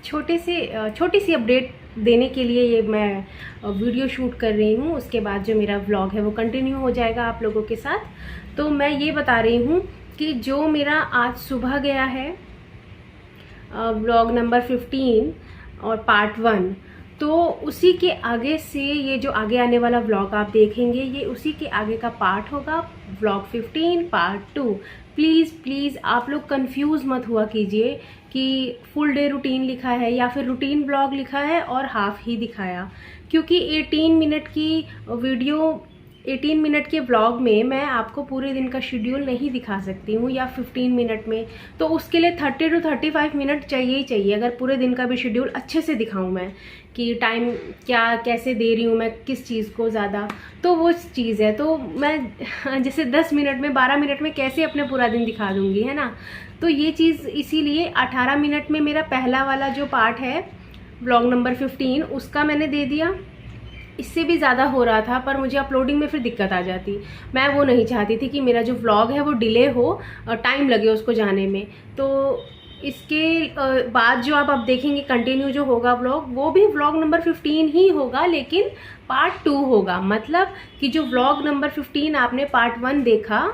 छोटी सी अपडेट देने के लिए ये मैं वीडियो शूट कर रही हूँ। उसके बाद जो मेरा व्लॉग है वो कंटिन्यू हो जाएगा आप लोगों के साथ। तो मैं ये बता रही हूँ कि जो मेरा आज सुबह गया है व्लॉग नंबर 15 और पार्ट 1, तो उसी के आगे से ये जो आगे आने वाला व्लॉग आप देखेंगे ये उसी के आगे का पार्ट होगा, व्लॉग 15 पार्ट 2। प्लीज़ आप लोग कंफ्यूज मत हुआ कीजिए कि फुल डे रूटीन लिखा है या फिर रूटीन व्लॉग लिखा है और हाफ ही दिखाया, क्योंकि 18 मिनट की वीडियो 18 मिनट के व्लॉग में मैं आपको पूरे दिन का शेड्यूल नहीं दिखा सकती हूँ, या 15 मिनट में। तो उसके लिए 30 to 35 मिनट चाहिए ही चाहिए, अगर पूरे दिन का भी शेड्यूल अच्छे से दिखाऊँ मैं कि टाइम क्या कैसे दे रही हूँ मैं किस चीज़ को ज़्यादा, तो वो चीज़ है। तो मैं जैसे 10 मिनट में 12 मिनट में कैसे अपने पूरा दिन दिखा दूँगी, है ना। तो ये चीज़ इसीलिए 18 मिनट में मेरा पहला वाला जो पार्ट है व्लॉग नंबर 15 उसका मैंने दे दिया। इससे भी ज़्यादा हो रहा था पर मुझे अपलोडिंग में फिर दिक्कत आ जाती, मैं वो नहीं चाहती थी कि मेरा जो व्लॉग है वो डिले हो और टाइम लगे उसको जाने में। तो इसके बाद जो आप देखेंगे कंटिन्यू जो होगा व्लॉग, वो भी व्लॉग नंबर 15 ही होगा, लेकिन पार्ट 2 होगा। मतलब कि जो व्लॉग नंबर 15 आपने पार्ट 1 देखा,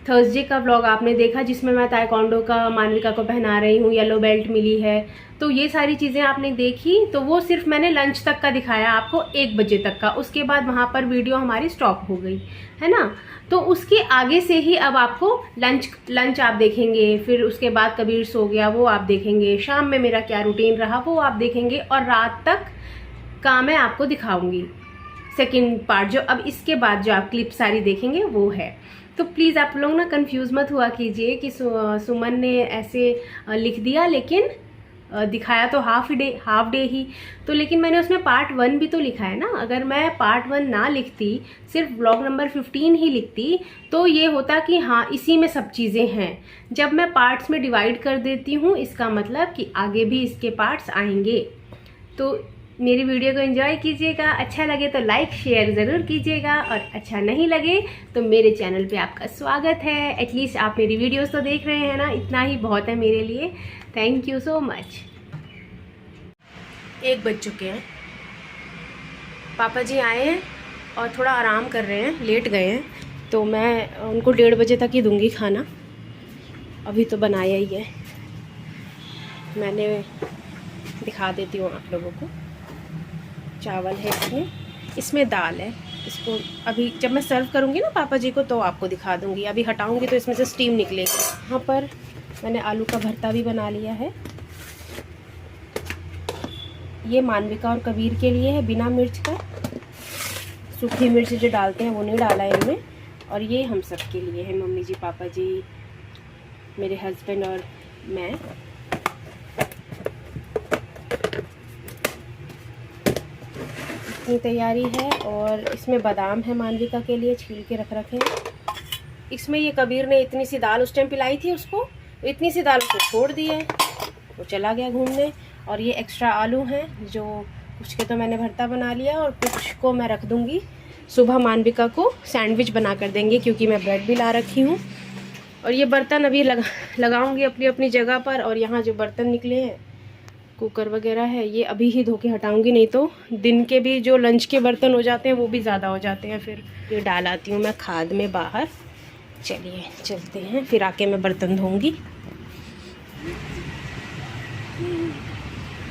थर्सडे का व्लॉग आपने देखा जिसमें मैं ताइक्वांडो का मानविका को पहना रही हूँ, येलो बेल्ट मिली है, तो ये सारी चीज़ें आपने देखी। तो वो सिर्फ मैंने लंच तक का दिखाया आपको, 1 बजे तक का। उसके बाद वहाँ पर वीडियो हमारी स्टॉप हो गई, है ना। तो उसके आगे से ही अब आपको लंच आप देखेंगे, फिर उसके बाद कबीर सो गया वो आप देखेंगे, शाम में मेरा क्या रूटीन रहा वो आप देखेंगे, और रात तक का मैं आपको दिखाऊंगी सेकंड पार्ट। जो अब इसके बाद जो आप क्लिप सारी देखेंगे वो है। तो प्लीज़ आप लोग ना कंफ्यूज मत हुआ कीजिए कि सुमन ने ऐसे लिख दिया, लेकिन दिखाया तो हाफ डे ही। तो लेकिन मैंने उसमें पार्ट 1 भी तो लिखा है ना। अगर मैं पार्ट 1 ना लिखती, सिर्फ व्लॉग नंबर 15 ही लिखती, तो ये होता कि हाँ इसी में सब चीज़ें हैं। जब मैं पार्ट्स में डिवाइड कर देती हूँ, इसका मतलब कि आगे भी इसके पार्ट्स आएंगे। तो मेरी वीडियो को एंजॉय कीजिएगा, अच्छा लगे तो लाइक शेयर ज़रूर कीजिएगा, और अच्छा नहीं लगे तो मेरे चैनल पे आपका स्वागत है। एटलीस्ट आप मेरी वीडियोस तो देख रहे हैं ना, इतना ही बहुत है मेरे लिए। Thank you so much. 1 बज चुके हैं, पापा जी आए हैं और थोड़ा आराम कर रहे हैं, लेट गए हैं, तो मैं उनको 1:30 बजे तक ही दूंगी खाना। अभी तो बनाया ही है, मैंने दिखा देती हूँ आप लोगों को। चावल है इसमें दाल है। इसको अभी जब मैं सर्व करूँगी ना पापा जी को तो आपको दिखा दूँगी। अभी हटाऊँगी तो इसमें से स्टीम निकलेगी। यहाँ पर मैंने आलू का भरता भी बना लिया है। ये मानविका और कबीर के लिए है, बिना मिर्च का। सूखी मिर्च जो डालते हैं वो नहीं डाला है इनमें। और ये हम सब के लिए है, मम्मी जी, पापा जी, मेरे हस्बैंड और मैं। तैयारी है। और इसमें बादाम है मानविका के लिए, छील के रख रखे हैं। इसमें ये कबीर ने इतनी सी दाल उस टाइम पिलाई थी उसको, इतनी सी दाल उसको छोड़ दी है, वो चला गया घूमने। और ये एक्स्ट्रा आलू हैं, जो कुछ के तो मैंने भरता बना लिया और कुछ को मैं रख दूंगी। सुबह मानविका को सैंडविच बना कर देंगे, क्योंकि मैं ब्रेड भी ला रखी हूँ। और ये बर्तन अभी लगाऊंगी अपनी अपनी जगह पर। और यहाँ जो बर्तन निकले हैं, कुकर वगैरह है, ये अभी ही धो के हटाऊंगी, नहीं तो दिन के भी जो लंच के बर्तन हो जाते हैं वो भी ज़्यादा हो जाते हैं। फिर ये डाल आती हूँ मैं खाद में बाहर। चलिए चलते हैं, फिर आके मैं बर्तन धोऊंगी।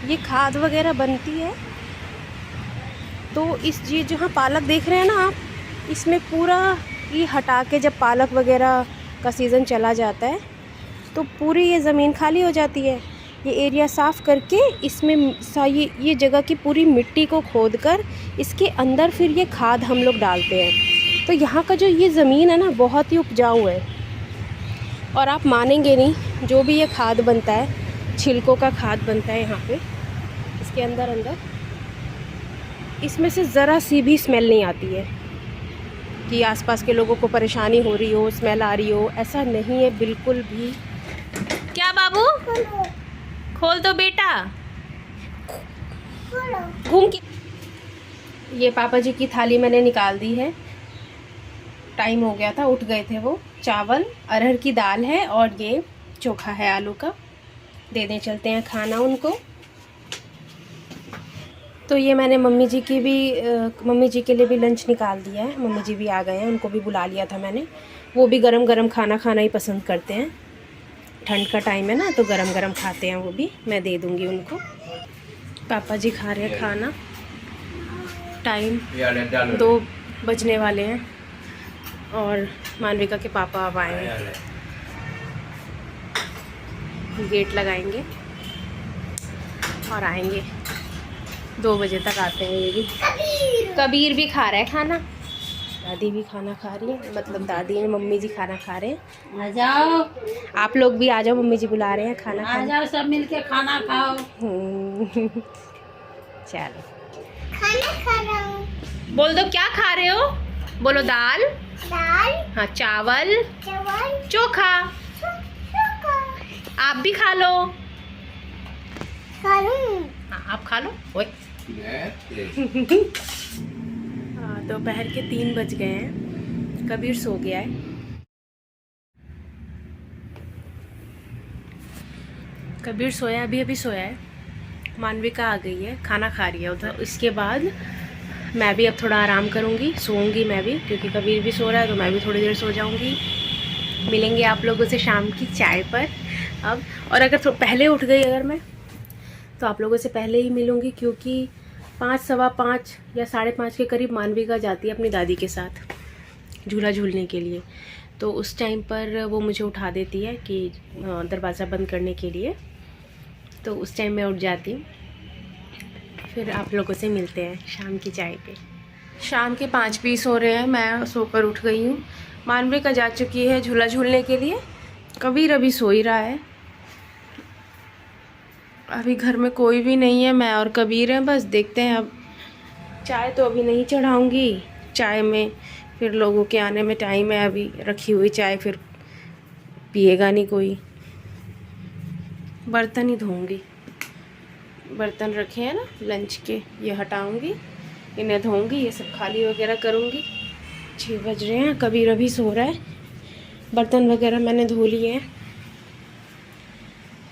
ये खाद वगैरह बनती है। तो ये जहाँ पालक देख रहे हैं ना आप, इसमें पूरा ये हटा के जब पालक वगैरह का सीज़न चला जाता है तो पूरी ये ज़मीन खाली हो जाती है। ये एरिया साफ़ करके इसमें ये जगह की पूरी मिट्टी को खोदकर इसके अंदर फिर ये खाद हम लोग डालते हैं। तो यहाँ का जो ये ज़मीन है ना बहुत ही उपजाऊ है। और आप मानेंगे नहीं, जो भी ये खाद बनता है, छिलकों का खाद बनता है यहाँ पे, इसके अंदर इसमें से ज़रा सी भी स्मेल नहीं आती है कि आसपास के लोगों को परेशानी हो रही हो, स्मेल आ रही हो। ऐसा नहीं है बिल्कुल भी। क्या बाबू, खोल दो बेटा, घूम के। ये पापा जी की थाली मैंने निकाल दी है, टाइम हो गया था, उठ गए थे वो। चावल, अरहर की दाल है और ये चोखा है आलू का। दे दें चलते हैं खाना उनको। तो ये मैंने मम्मी जी के लिए भी लंच निकाल दिया है। मम्मी जी भी आ गए हैं, उनको भी बुला लिया था मैंने। वो भी गरम गरम खाना खाना ही पसंद करते हैं। ठंड का टाइम है ना, तो गरम गरम खाते हैं वो भी। मैं दे दूँगी उनको। पापा जी खा रहे हैं खाना। टाइम 2 बजने वाले हैं और मानविका के पापा अब आए हैं। गेट लगाएंगे और आएंगे। 2 बजे तक आते हैं ये भी। कबीर भी खा रहा है खाना, दादी भी खाना खा रही है, मतलब दादी और मम्मी जी खाना खा रहे हैं। आ जाओ, आप लोग भी आ जाओ, मम्मी जी बुला रहे हैं खाना आ जाओ, सब मिलके खाना खाओ। चलो खाना खा रहा हूँ। बोल दो क्या खा रहे हो। बोलो दाल। दाल। हाँ, चावल, चावल, चोखा। चोखा। आप भी खा लो। खा लूँ। हाँ, आप खा लो। ओए दोपहर के 3 बज गए हैं। कबीर सो गया है। कबीर सोया, अभी अभी सोया है। मानविका आ गई है, खाना खा रही है उधर। इसके बाद मैं भी अब थोड़ा आराम करूँगी, सोऊंगी मैं भी, क्योंकि कबीर भी सो रहा है तो मैं भी थोड़ी देर सो जाऊँगी। मिलेंगे आप लोगों से शाम की चाय पर अब। और अगर पहले उठ गई अगर मैं, तो आप लोगों से पहले ही मिलूँगी, क्योंकि 5, सवा 5 या 5:30 के करीब मानविका जाती है अपनी दादी के साथ झूला झूलने के लिए। तो उस टाइम पर वो मुझे उठा देती है कि दरवाज़ा बंद करने के लिए। तो उस टाइम मैं उठ जाती हूँ। फिर आप लोगों से मिलते हैं शाम की चाय पे। शाम के 5:20 हो रहे हैं, मैं सोकर उठ गई हूँ। मानविका जा चुकी है झूला झूलने के लिए। कबीर अभी सो ही रहा है। अभी घर में कोई भी नहीं है, मैं और कबीर हैं बस। देखते हैं अब। चाय तो अभी नहीं चढ़ाऊँगी, चाय में फिर लोगों के आने में टाइम है। अभी रखी हुई चाय फिर पिएगा नहीं कोई। बर्तन ही धोऊंगी, बर्तन रखे हैं ना लंच के, ये हटाऊंगी, इन्हें धोऊंगी, ये सब खाली वगैरह करूंगी। 6 बज रहे हैं, कबीर अभी सो रहा है। बर्तन वगैरह मैंने धो लिए हैं,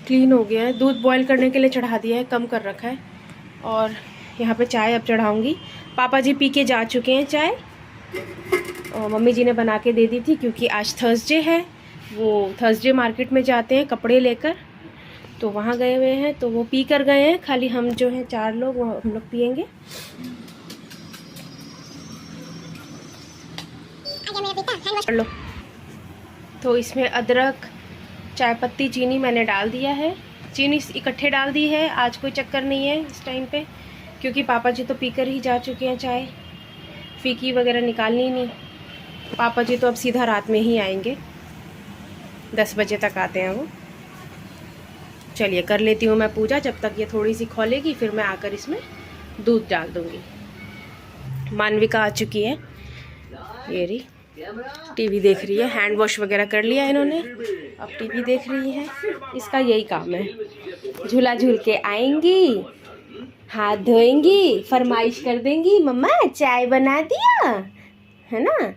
क्लीन हो गया है। दूध बॉईल करने के लिए चढ़ा दिया है, कम कर रखा है। और यहाँ पे चाय अब चढ़ाऊंगी। पापा जी पी के जा चुके हैं चाय, और मम्मी जी ने बना के दे दी थी, क्योंकि आज थर्सडे है। वो थर्सडे मार्केट में जाते हैं कपड़े लेकर, तो वहाँ गए हुए हैं, तो वो पी कर गए हैं। खाली हम जो हैं 4 लोग, हम लोग पियेंगे। लो, तो इसमें अदरक, चाय पत्ती, चीनी मैंने डाल दिया है। चीनी इकट्ठे डाल दी है, आज कोई चक्कर नहीं है इस टाइम पे, क्योंकि पापा जी तो पीकर ही जा चुके हैं चाय। फीकी वगैरह निकालनी नहीं। पापा जी तो अब सीधा रात में ही आएंगे, 10 बजे तक आते हैं वो। चलिए कर लेती हूँ मैं पूजा। जब तक ये थोड़ी सी खोलेगी फिर मैं आकर इसमें दूध डाल दूँगी। मानविका आ चुकी है, ये रही, टीवी देख रही है। हैंड वॉश वगैरह कर लिया इन्होंने, अब टीवी देख रही है। इसका यही काम है, झूला झूल के आएंगी, हाथ धोएंगी, फरमाइश कर देंगी, मम्मा चाय बना दिया, है ना।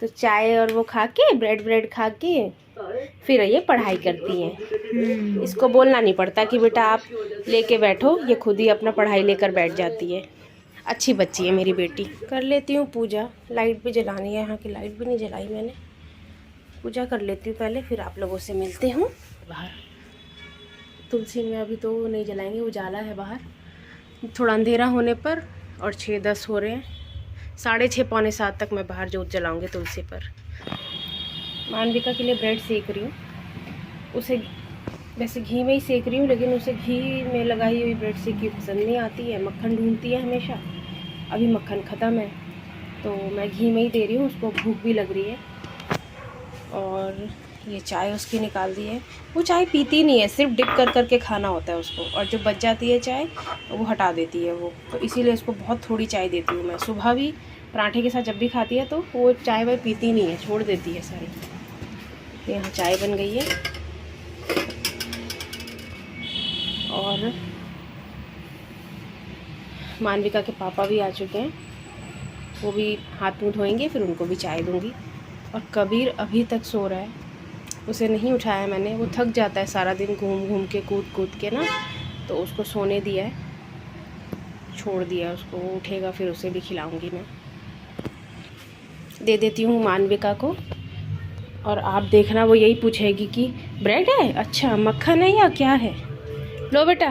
तो चाय और वो खा के, ब्रेड खा के फिर ये पढ़ाई करती हैं। इसको बोलना नहीं पड़ता कि बेटा आप लेके बैठो, ये खुद ही अपना पढ़ाई लेकर बैठ जाती है। अच्छी बच्ची है मेरी बेटी। कर लेती हूँ पूजा। लाइट भी जलानी है, यहाँ की लाइट भी नहीं जलाई मैंने। पूजा कर लेती हूँ पहले, फिर आप लोगों से मिलते हूँ बाहर। तुलसी में अभी तो नहीं जलाएंगे, उजाला है बाहर। थोड़ा अंधेरा होने पर, और 6:10 हो रहे हैं, 6:30 पौने 7 तक मैं बाहर जोत जलाऊंगी तुलसी पर। मानविका के लिए ब्रेड सेक रही हूँ। उसे वैसे घी में ही सेक रही हूँ, लेकिन उसे घी में लगाई हुई ब्रेड सेकी पसंद नहीं आती है। मक्खन ढूंढती है हमेशा। अभी मक्खन ख़त्म है तो मैं घी में ही दे रही हूँ, उसको भूख भी लग रही है। और ये चाय उसकी निकाल दी है। वो चाय पीती नहीं है, सिर्फ डिप कर करके खाना होता है उसको, और जो बच जाती है चाय वो हटा देती है वो। तो इसीलिए उसको बहुत थोड़ी चाय देती हूँ मैं। सुबह भी पराठे के साथ जब भी खाती है तो वो चाय वाय पीती नहीं है, छोड़ देती है सारी। तो यहाँ चाय बन गई है, और मानविका के पापा भी आ चुके हैं, वो भी हाथ मुँह धोएंगे, फिर उनको भी चाय दूँगी। और कबीर अभी तक सो रहा है, उसे नहीं उठाया मैंने। वो थक जाता है सारा दिन घूम घूम के, कूद कूद के ना, तो उसको सोने दिया है। छोड़ दिया उसको, वो उठेगा फिर उसे भी खिलाऊंगी मैं। दे देती हूँ मानविका को, और आप देखना वो यही पूछेगी कि ब्रेड है, अच्छा मक्खन है या क्या है। लो बेटा,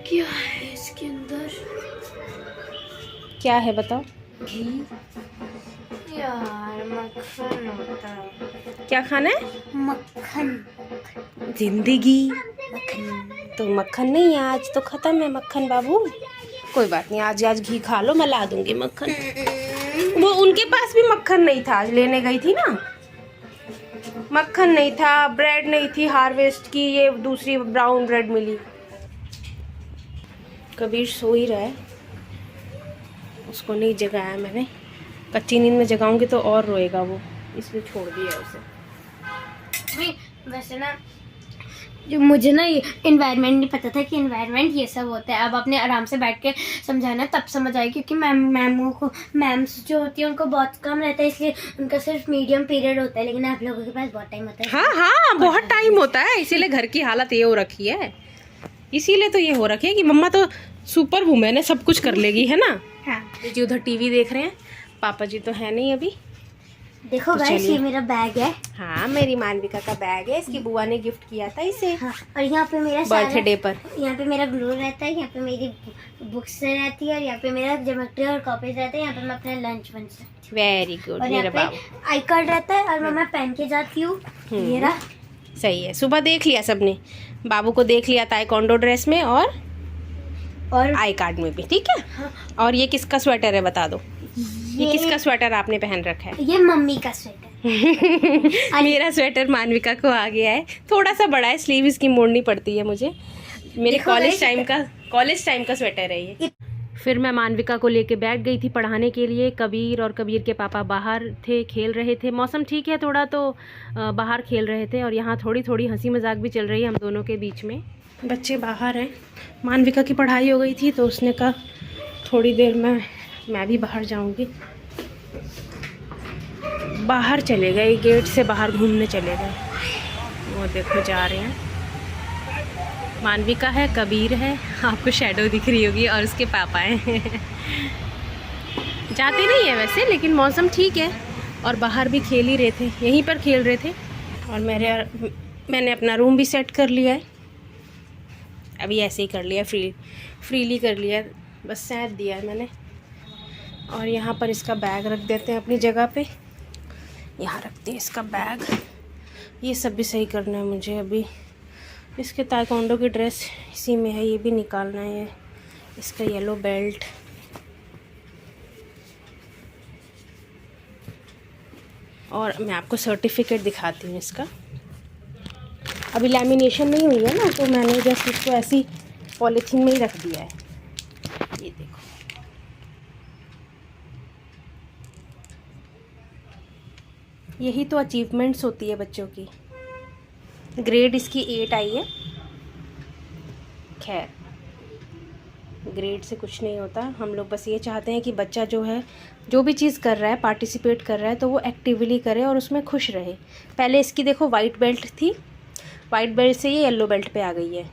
क्या है इसके अंदर, क्या है बताओ। घी यार, मक्खन होता है। क्या खाना है? मक्खन। जिंदगी मक्खन तो मक्खन नहीं है, आज तो ख़त्म है मक्खन बाबू। कोई बात नहीं, आज घी खा लो, मैं ला दूंगी मक्खन। वो उनके पास भी मक्खन नहीं था, आज लेने गई थी ना, मक्खन नहीं था, ब्रेड नहीं थी हार्वेस्ट की, ये दूसरी ब्राउन ब्रेड मिली। कबीर सो ही रहा है, उसको नहीं जगाया मैंने, कच्ची नींद में जगाऊंगी तो और रोएगा वो, इसलिए छोड़ दिया उसे। वैसे ना, जो मुझे ना ये इन्वायरमेंट नहीं पता था कि इन्वायरमेंट ये सब होता है। अब अपने आराम से बैठ के समझाना तब समझ आए, क्योंकि मैम्स जो होती है उनको बहुत कम रहता है, इसलिए उनका सिर्फ मीडियम पीरियड होता है, लेकिन आप लोगों के पास बहुत टाइम होता है। हाँ हाँ, बहुत टाइम होता है, इसीलिए घर की हालत ये हो रखी है, इसीलिए तो ये हो रखी है कि मम्मा तो सुपर वुमेन है, सब कुछ कर लेगी, है ना। हाँ, जी उधर टीवी देख रहे हैं, पापा जी तो है नहीं अभी। देखो तो गाइस, चलिए। ये मेरा बैग है। हाँ, मेरी मानविका का बैग है, इसकी बुआ ने गिफ्ट किया था इसे हाँ, और यहाँ पे मेरा बर्थडे पर। यहाँ पे मेरा ग्लू रहता है, यहाँ पे मेरी बुक्स रहती है, और यहाँ पे मेरा ज्योमेट्री और कॉपीज रहते हैं, यहाँ पे मैं अपना लंच बन वेरी गुड और मेरा यहाँ पे बाबू। आई कार्ड रहता है, और मैं पहन के जाती हूँ। ये रहा। सही है, सुबह देख लिया सबने, बाबू को देख लिया ताइक्वांडो ड्रेस में और आई कार्ड में भी, ठीक है। हाँ। और ये किसका स्वेटर है बता दो, ये किसका स्वेटर आपने पहन रखा है? ये मम्मी का स्वेटर। मेरा स्वेटर मानविका को आ गया है, थोड़ा सा बड़ा है, स्लीव इसकी मोड़नी पड़ती है मुझे, मेरे देखो कॉलेज भाई, टाइम का स्वेटर है ये। फिर मैं मानविका को लेके बैठ गई थी पढ़ाने के लिए। कबीर और कबीर के पापा बाहर थे, खेल रहे थे, मौसम ठीक है थोड़ा तो बाहर खेल रहे थे, और यहाँ थोड़ी थोड़ी हंसी मजाक भी चल रही है हम दोनों के बीच में। बच्चे बाहर हैं, मानविका की पढ़ाई हो गई थी तो उसने कहा थोड़ी देर में मैं भी बाहर जाऊंगी। बाहर चले गए, गेट से बाहर घूमने चले गए, वो देखो जा रहे हैं। मानविका है, कबीर है, आपको शैडो दिख रही होगी, और उसके पापा हैं। जाते नहीं है वैसे, लेकिन मौसम ठीक है और बाहर भी खेल ही रहे थे, यहीं पर खेल रहे थे। और मैंने अपना रूम भी सेट कर लिया है, अभी ऐसे ही कर लिया, फ्रीली कर लिया, बस सैंत दिया है मैंने। और यहाँ पर इसका बैग रख देते हैं अपनी जगह पे, यहाँ रखते हैं इसका बैग। ये सब भी सही करना है मुझे अभी, इसके ताइक्वांडो की ड्रेस इसी में है, ये भी निकालना है, इसका येलो बेल्ट। और मैं आपको सर्टिफिकेट दिखाती हूँ इसका, अभी लैमिनेशन नहीं हुई है ना, तो मैंने जस्ट इसको ऐसी पॉलीथीन में ही रख दिया है। ये देखो, यही तो अचीवमेंट्स होती है बच्चों की। ग्रेड इसकी 8 आई है। खैर, ग्रेड से कुछ नहीं होता, हम लोग बस ये चाहते हैं कि बच्चा जो है जो भी चीज़ कर रहा है, पार्टिसिपेट कर रहा है, तो वो एक्टिवली करे और उसमें खुश रहे। पहले इसकी देखो वाइट बेल्ट थी, वाइट बेल्ट से ये येलो बेल्ट पे आ गई है।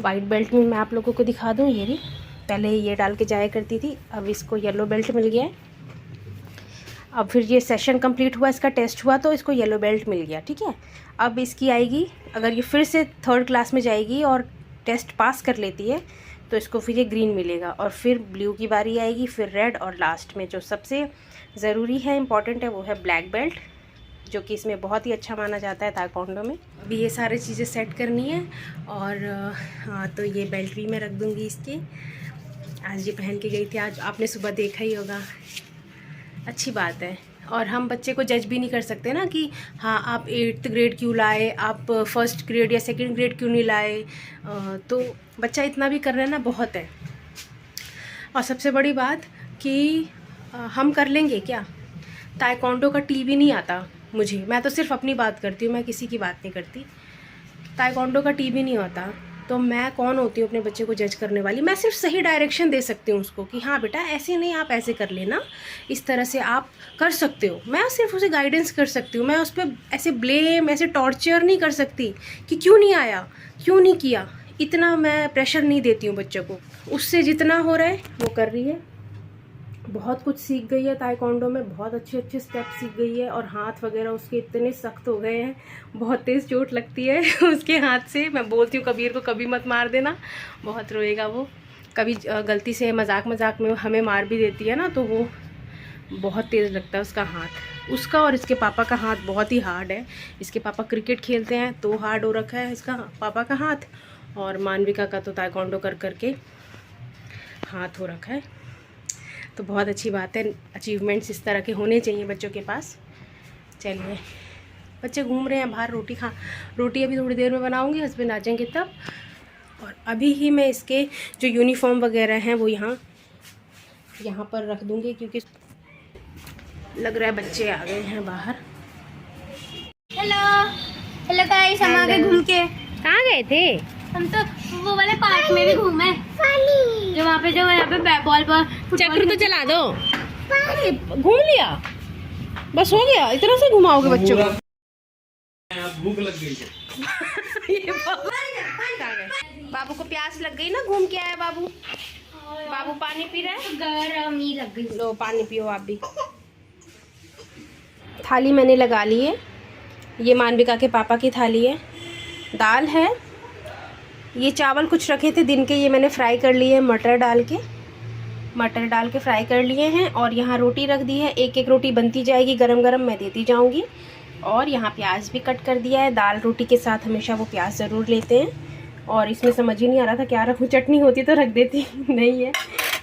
वाइट बेल्ट में मैं आप लोगों को दिखा दूँ, ये भी पहले ये डाल के जाया करती थी, अब इसको येलो बेल्ट मिल गया है। अब फिर ये सेशन कंप्लीट हुआ, इसका टेस्ट हुआ तो इसको येलो बेल्ट मिल गया, ठीक है। अब इसकी आएगी, अगर ये फिर से 3rd क्लास में जाएगी और टेस्ट पास कर लेती है तो इसको फिर ये ग्रीन मिलेगा, और फिर ब्लू की बारी आएगी, फिर रेड, और लास्ट में जो सबसे ज़रूरी है, इम्पॉर्टेंट है, वो है ब्लैक बेल्ट, जो कि इसमें बहुत ही अच्छा माना जाता है ताइक्वांडो में। अभी ये सारी चीज़ें सेट करनी है, और हाँ, तो ये बेल्ट भी मैं रख दूँगी इसकी। आज ये पहन के गई थी, आज आपने सुबह देखा ही होगा, अच्छी बात है। और हम बच्चे को जज भी नहीं कर सकते ना कि हाँ आप 8th ग्रेड क्यों लाए, आप 1st ग्रेड या 2nd ग्रेड क्यों नहीं लाए, तो बच्चा इतना भी कर रहा है ना, बहुत है। और सबसे बड़ी बात कि हम कर लेंगे क्या, ताइक्वांडो का टी भी नहीं आता मुझे, मैं तो सिर्फ अपनी बात करती हूँ, मैं किसी की बात नहीं करती। ताइक्वांडो का टी भी नहीं होता, तो मैं कौन होती हूँ अपने बच्चे को जज करने वाली। मैं सिर्फ सही डायरेक्शन दे सकती हूँ उसको कि हाँ बेटा ऐसे नहीं, आप ऐसे कर लेना, इस तरह से आप कर सकते हो। मैं सिर्फ उसे गाइडेंस कर सकती हूँ, मैं उस पर ऐसे ब्लेम, ऐसे टॉर्चर नहीं कर सकती कि क्यों नहीं आया, क्यों नहीं किया। इतना मैं प्रेशर नहीं देती हूँ बच्चों को, उससे जितना हो रहा है वो कर रही है। बहुत कुछ सीख गई है ताइक्वांडो में, बहुत अच्छे अच्छे स्टेप सीख गई है, और हाथ वगैरह उसके इतने सख्त हो गए हैं, बहुत तेज़ चोट लगती है उसके हाथ से। मैं बोलती हूँ कबीर को कभी मत मार देना, बहुत रोएगा वो। कभी गलती से मजाक मजाक में हमें मार भी देती है ना, तो वो बहुत तेज़ लगता है उसका हाथ। उसका और इसके पापा का हाथ बहुत ही हार्ड है। इसके पापा क्रिकेट खेलते हैं तो हार्ड हो रखा है इसका पापा का हाथ, और मानविका का तो ताइक्वांडो कर करके हाथ हो रखा है। तो बहुत अच्छी बात है, अचीवमेंट्स इस तरह के होने चाहिए बच्चों के पास। चलिए, बच्चे घूम रहे हैं बाहर, रोटी अभी थोड़ी देर में बनाऊंगी, हस्बैंड आ जाएंगे तब। और अभी ही मैं इसके जो यूनिफॉर्म वगैरह हैं वो यहाँ पर रख दूंगी, क्योंकि लग रहा है बच्चे आ गए हैं बाहर। हेलो गाइस, हम आ गए घूम के। कहाँ गए थे? हम तो वो वाले पार्क में भी घूमे, जो वहाँ पे बॉल पर चक्र तो चला दो। घूम लिया, बस हो गया, इतना से घुमाओगे बच्चों को? भूख लग गई है। बाबू को प्यास लग गई ना, घूम के आया बाबू। बाबू पानी पी रहा है, गर्म ही लग गई। लो पानी पियो आप भी। थाली मैंने लगा ली है, ये मानविका के पापा की थाली है। दाल है, ये चावल कुछ रखे थे दिन के, ये मैंने फ्राई कर लिए, मटर डाल के फ्राई कर लिए हैं। और यहाँ रोटी रख दी है, एक एक रोटी बनती जाएगी, गरम गरम मैं देती जाऊँगी। और यहाँ प्याज भी कट कर दिया है, दाल रोटी के साथ हमेशा वो प्याज ज़रूर लेते हैं। और इसमें समझ ही नहीं आ रहा था क्या रखूँ, चटनी होती तो रख देती नहीं है,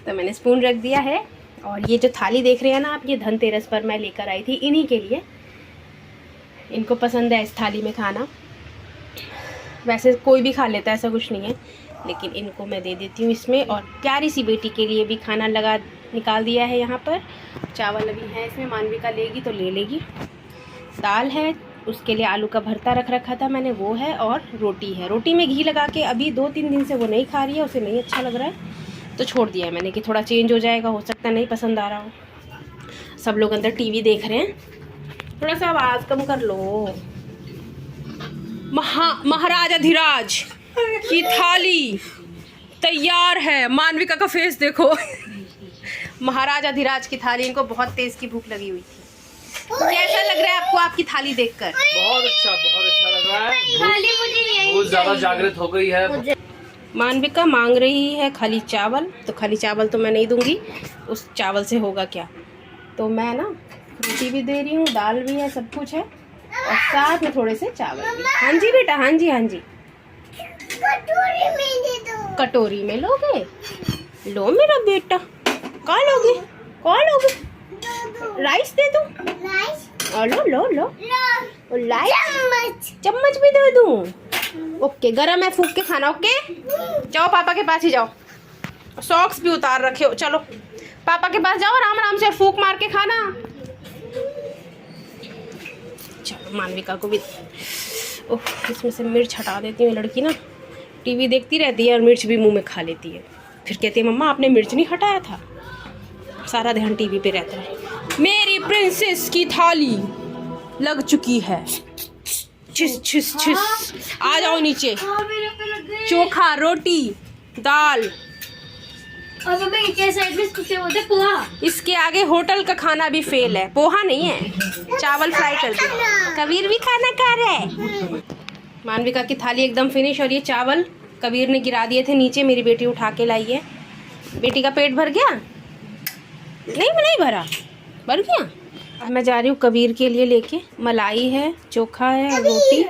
तो मैंने स्पून रख दिया है। और ये जो थाली देख रहे हैं ना आप, ये धनतेरस पर मैं लेकर आई थी इन्हीं के लिए, इनको पसंद है इस थाली में खाना। वैसे कोई भी खा लेता है, ऐसा कुछ नहीं है, लेकिन इनको मैं दे देती हूँ इसमें। और प्यारी सी बेटी के लिए भी खाना निकाल दिया है यहाँ पर। चावल अभी हैं इसमें, मानविका लेगी तो ले लेगी। दाल है, उसके लिए आलू का भरता रख रखा था मैंने, वो है। और रोटी है, रोटी में घी लगा के अभी 2-3 दिन से वो नहीं खा रही है, उसे नहीं अच्छा लग रहा है, तो छोड़ दिया है मैंने कि थोड़ा चेंज हो जाएगा, हो सकता है नहीं पसंद आ रहा हो। सब लोग अंदर टीवी देख रहे हैं, थोड़ा सा आवाज़ कम कर लो। महाराजा धीराज की थाली तैयार है। मानविका का फेस देखो महाराजा धीराज की थाली, इनको बहुत तेज की भूख लगी हुई थी। कैसा लग रहा है आपको आपकी थाली देखकर? बहुत अच्छा लग रहा है। थाली मुझे यही बहुत ज्यादा जागृत हो गई है। मानविका मांग रही है खाली चावल, तो खाली चावल तो मैं नहीं दूंगी, उस चावल से होगा क्या। तो मैं ना रोटी भी दे रही हूँ, दाल भी है, सब कुछ है, और साथ में थोड़े से चावल भी। हाँ जी बेटा, हाँ जी। कटोरी में दे दो। कटोरी में लोगे? लो मेरा बेटा, कहाँ लोगे? राइस दे दूँ? लो चम्मच भी दे दूँ? ओके, गरम है, फूक के खाना। ओके, जाओ पापा के पास ही जाओ, सॉक्स भी उतार रखे हो। चलो पापा के पास जाओ, आराम से फूक मार के खाना। चलो मानविका को भी, ओह इसमें से मिर्च हटा देती हूँ। लड़की ना टीवी देखती रहती है और मिर्च भी मुंह में खा लेती है, फिर कहती है मम्मा आपने मिर्च नहीं हटाया था। सारा ध्यान टीवी पे रहता है। मेरी प्रिंसेस की थाली लग चुकी है। छिस आ जाओ नीचे। चोखा, रोटी, दाल, और साइड में कुछ होते पोहा। इसके आगे होटल का खाना भी फेल है। पोहा नहीं है, चावल फ्राई कर दिया। कबीर भी खाना खा रहे हैं। मानविका की थाली एकदम फिनिश। और ये चावल कबीर ने गिरा दिए थे नीचे, मेरी बेटी उठा के लाई है। बेटी का पेट भर गया? नहीं भरा, भर गया। अब मैं जा रही हूँ कबीर के लिए लेके। मलाई है, चोखा है, रोटी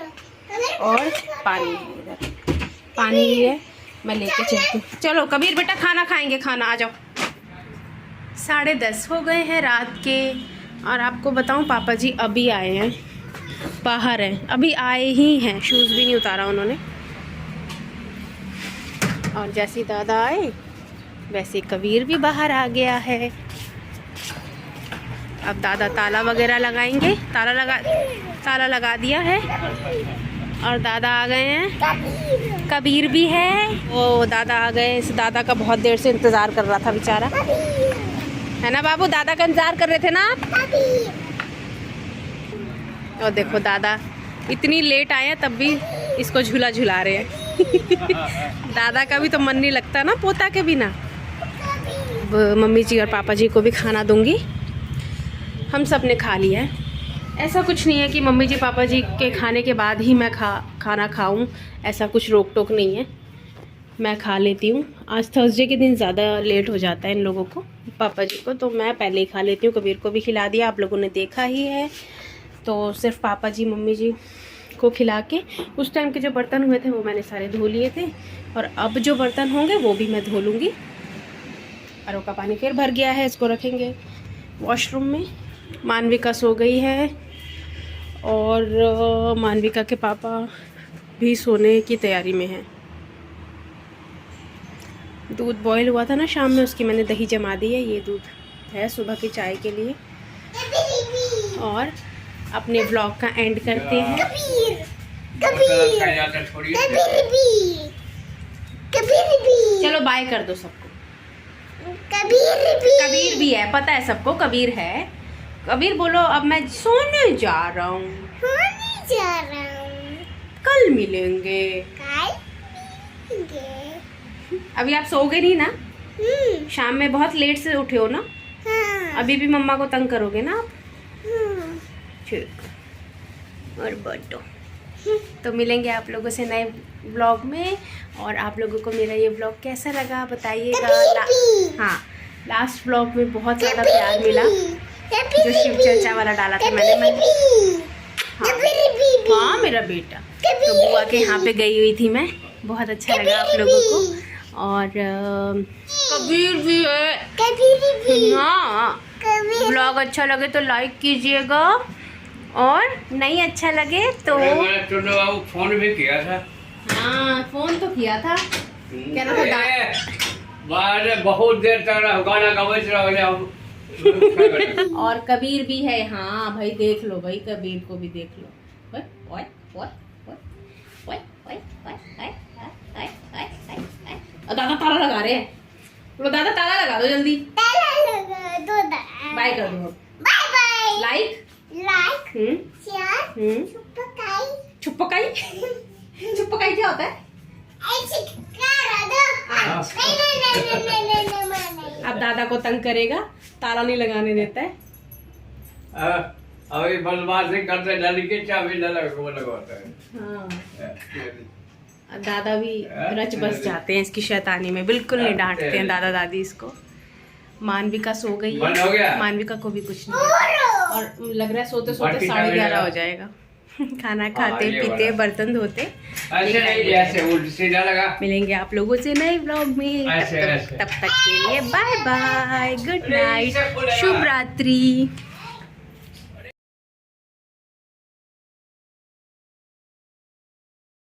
और पानी है। इधर पानी भी है, मैं लेके चलती हूँ। चलो कबीर बेटा खाना खाएंगे, खाना आ जाओ। 10:30 हो गए हैं रात के। और आपको बताऊँ पापा जी अभी आए हैं, बाहर हैं, अभी आए ही हैं, शूज़ भी नहीं उतारा उन्होंने। और जैसे दादा आए वैसे कबीर भी बाहर आ गया है। अब दादा ताला वगैरह लगाएंगे। ताला लगा दिया है और दादा आ गए हैं। कबीर भी है, वो दादा आ गए। इस दादा का बहुत देर से इंतज़ार कर रहा था बेचारा, है ना बाबू? दादा का इंतज़ार कर रहे थे ना आप? और देखो दादा इतनी लेट आए हैं तब भी इसको झूला झुला रहे हैं। दादा का भी तो मन नहीं लगता ना पोता के बिना। मम्मी जी और पापा जी को भी खाना दूंगी। हम सब ने खा लिया है। ऐसा कुछ नहीं है कि मम्मी जी पापा जी के खाने के बाद ही मैं खाना खाऊं, ऐसा कुछ रोक टोक नहीं है, मैं खा लेती हूँ। आज थर्सडे के दिन ज़्यादा लेट हो जाता है इन लोगों को, पापा जी को, तो मैं पहले ही खा लेती हूँ। कबीर को भी खिला दिया, आप लोगों ने देखा ही है। तो सिर्फ पापा जी मम्मी जी को खिला के उस टाइम के जो बर्तन हुए थे वो मैंने सारे धो लिए थे, और अब जो बर्तन होंगे वो भी मैं धो लूँगी। आरओ का पानी फिर भर गया है, इसको रखेंगे वॉशरूम में। मानविका सो गई है और मानविका के पापा भी सोने की तैयारी में हैं। दूध बॉईल हुआ था ना शाम में, उसकी मैंने दही जमा दी है। ये दूध है सुबह की चाय के लिए। और अपने व्लॉग का एंड करते हैं। चलो बाय कर दो सबको। कबीर भी है, पता है सबको कबीर है। कबीर बोलो अब मैं सोने जा रहा हूँ, कल मिलेंगे। अभी आप सोओगे नहीं ना? शाम में बहुत लेट से उठे हो ना? अभी भी मम्मा को तंग करोगे ना आप? ठीक। और बटो तो मिलेंगे आप लोगों से नए व्लॉग में। और आप लोगों को मेरा ये व्लॉग कैसा लगा बताइएगा। हाँ, लास्ट व्लॉग में बहुत ज़्यादा प्यार मिला, जो शिव चर्चा वाला डाला था मैंने। हाँ मेरा बेटा, तो बुआ के यहाँ पे गई हुई थी मैं, बहुत अच्छा लगा आप लोगों को। और कबीर भी है। हाँ, व्लॉग अच्छा लगे तो लाइक कीजिएगा, और नहीं अच्छा लगे तो फोन भी किया था। हाँ फोन तो किया था, कहना था बहुत देर तक गाना गवैत रहा। और कबीर भी है। हाँ भाई देख लो भाई, कबीर को भी देख लो। दादा ताला लगा रहे हैं, बोलो दादा ताला लगा दो जल्दी। बाय कर दो। लाइक छुपकाई छुपकाई क्या होता है? अब दादा को तंग करेगा, ताला नहीं लगाने देता है। अभी बदमाशी करते लड़के चाबी लगाता है। हाँ, दादा भी रच बस जाते हैं इसकी शैतानी में, बिल्कुल नहीं डांटते हैं दादा दादी इसको। मानविका सो गई है, मानविका को भी कुछ नहीं है। और लग रहा है सोते सोते 11:30 हो जाएगा। खाना खाते पीते बर्तन धोते। मिलेंगे आप लोगों से नए व्लॉग में। तब तक के लिए बाय बाय, गुड नाइट, शुभ रात्रि।